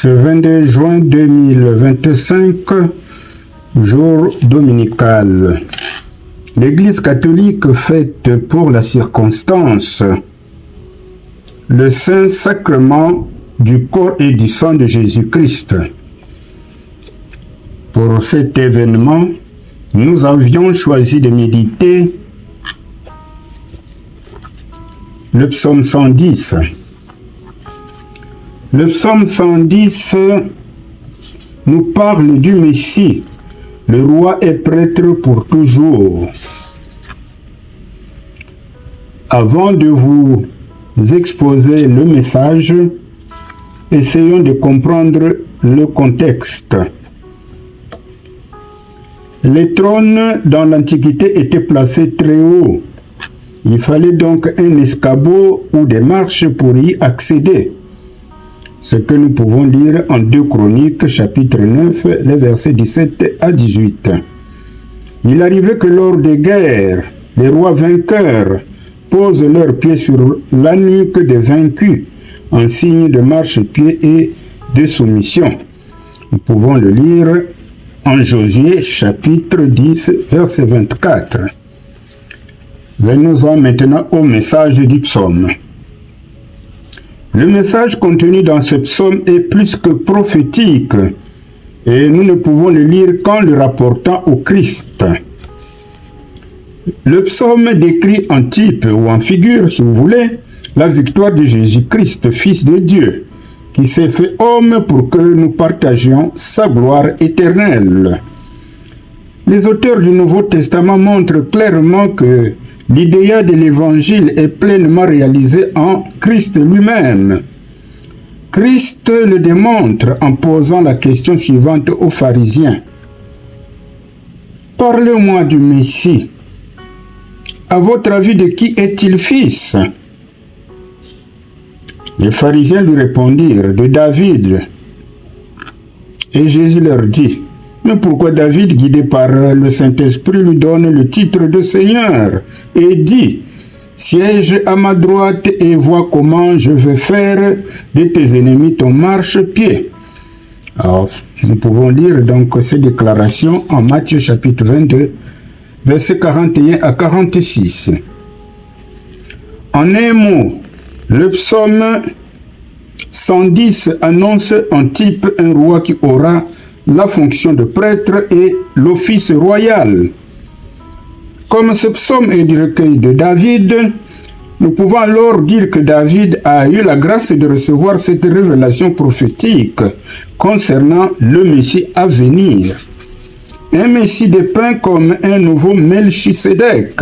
Ce 22 juin 2025, jour dominical, l'Église catholique fête pour la circonstance le Saint-Sacrement du corps et du sang de Jésus-Christ. Pour cet événement, nous avions choisi de méditer le psaume 110. Le psaume 110 nous parle du Messie. Le roi est prêtre pour toujours. Avant de vous exposer le message, essayons de comprendre le contexte. Les trônes dans l'Antiquité étaient placés très haut. Il fallait donc un escabeau ou des marches pour y accéder. Ce que nous pouvons lire en 2 Chroniques, chapitre 9, les versets 17 à 18. Il arrivait que lors des guerres, les rois vainqueurs posent leurs pieds sur la nuque des vaincus, en signe de marche-pied et de soumission. Nous pouvons le lire en Josué, chapitre 10, verset 24. Venons-en maintenant au message du psaume. Le message contenu dans ce psaume est plus que prophétique et nous ne pouvons le lire qu'en le rapportant au Christ. Le psaume décrit en type ou en figure, si vous voulez, la victoire de Jésus-Christ, Fils de Dieu, qui s'est fait homme pour que nous partagions sa gloire éternelle. Les auteurs du Nouveau Testament montrent clairement que l'idéal de l'Évangile est pleinement réalisé en Christ lui-même. Christ le démontre en posant la question suivante aux pharisiens. « Parlez-moi du Messie. À votre avis, de qui est-il fils ?» Les pharisiens lui répondirent, « De David. » Et Jésus leur dit, « Mais pourquoi David, guidé par le Saint-Esprit, lui donne le titre de Seigneur et dit, « Siège à ma droite et vois comment je vais faire de tes ennemis ton marchepied. » Alors, nous pouvons lire donc ces déclarations en Matthieu chapitre 22, versets 41 à 46. En un mot, le psaume 110 annonce en type un roi qui aura la fonction de prêtre et l'office royal. Comme ce psaume est du recueil de David, nous pouvons alors dire que David a eu la grâce de recevoir cette révélation prophétique concernant le Messie à venir. Un Messie dépeint comme un nouveau Melchisédek,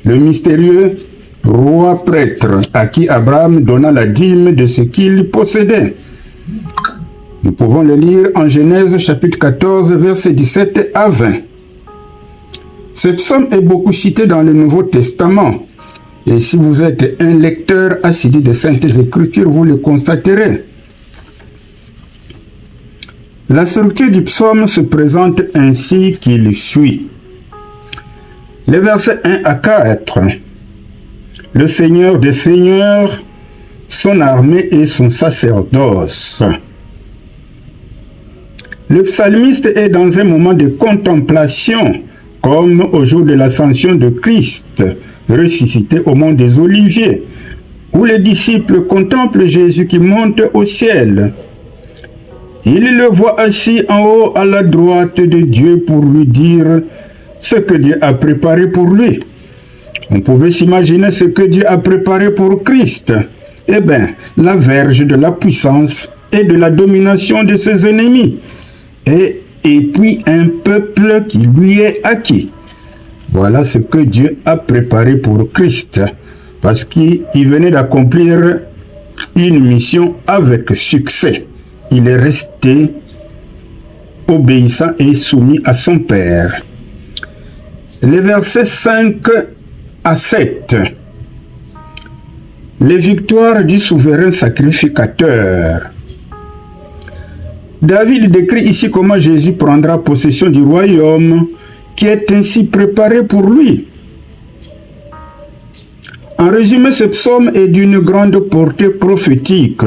le mystérieux roi prêtre à qui Abraham donna la dîme de ce qu'il possédait. Nous pouvons le lire en Genèse chapitre 14, versets 17 à 20. Ce psaume est beaucoup cité dans le Nouveau Testament. Et si vous êtes un lecteur assidu des Saintes Écritures, vous le constaterez. La structure du psaume se présente ainsi qu'il suit. Les versets 1 à 4. Le Seigneur des Seigneurs, son armée et son sacerdoce. Le psalmiste est dans un moment de contemplation, comme au jour de l'ascension de Christ, ressuscité au mont des Oliviers, où les disciples contemplent Jésus qui monte au ciel. Ils le voient assis en haut à la droite de Dieu pour lui dire ce que Dieu a préparé pour lui. On pouvait s'imaginer ce que Dieu a préparé pour Christ. Eh bien, la verge de la puissance et de la domination de ses ennemis. Et puis un peuple qui lui est acquis. Voilà ce que Dieu a préparé pour Christ, parce qu'il venait d'accomplir une mission avec succès. Il est resté obéissant et soumis à son Père. Les versets 5 à 7. Les victoires du souverain sacrificateur. David décrit ici comment Jésus prendra possession du royaume qui est ainsi préparé pour lui. En résumé, ce psaume est d'une grande portée prophétique.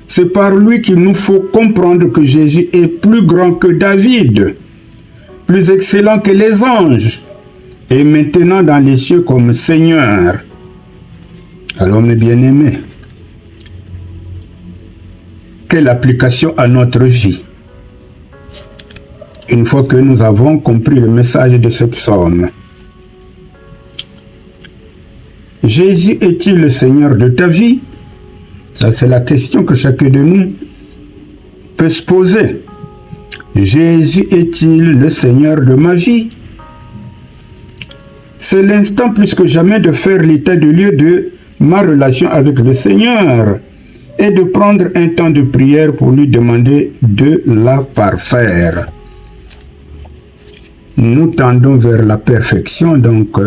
C'est par lui qu'il nous faut comprendre que Jésus est plus grand que David, plus excellent que les anges, et maintenant dans les cieux comme Seigneur. Alors mes bien-aimés, quelle application à notre vie? Une fois que nous avons compris le message de ce psaume, Jésus est-il le Seigneur de ta vie? Ça, c'est la question que chacun de nous peut se poser. Jésus est-il le Seigneur de ma vie? C'est l'instant plus que jamais de faire l'état de lieu de ma relation avec le Seigneur et de prendre un temps de prière pour lui demander de la parfaire. Nous tendons vers la perfection, donc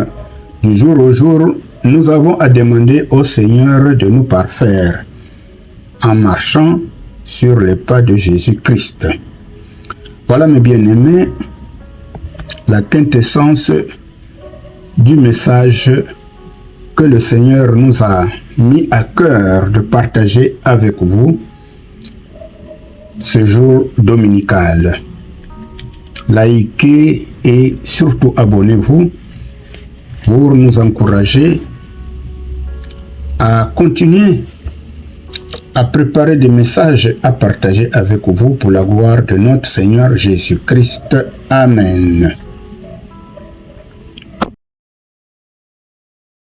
du jour au jour, nous avons à demander au Seigneur de nous parfaire en marchant sur les pas de Jésus-Christ. Voilà mes bien-aimés, la quintessence du message que le Seigneur nous a mis à cœur de partager avec vous ce jour dominical. Likez et surtout abonnez-vous pour nous encourager à continuer à préparer des messages à partager avec vous pour la gloire de notre Seigneur Jésus-Christ. Amen.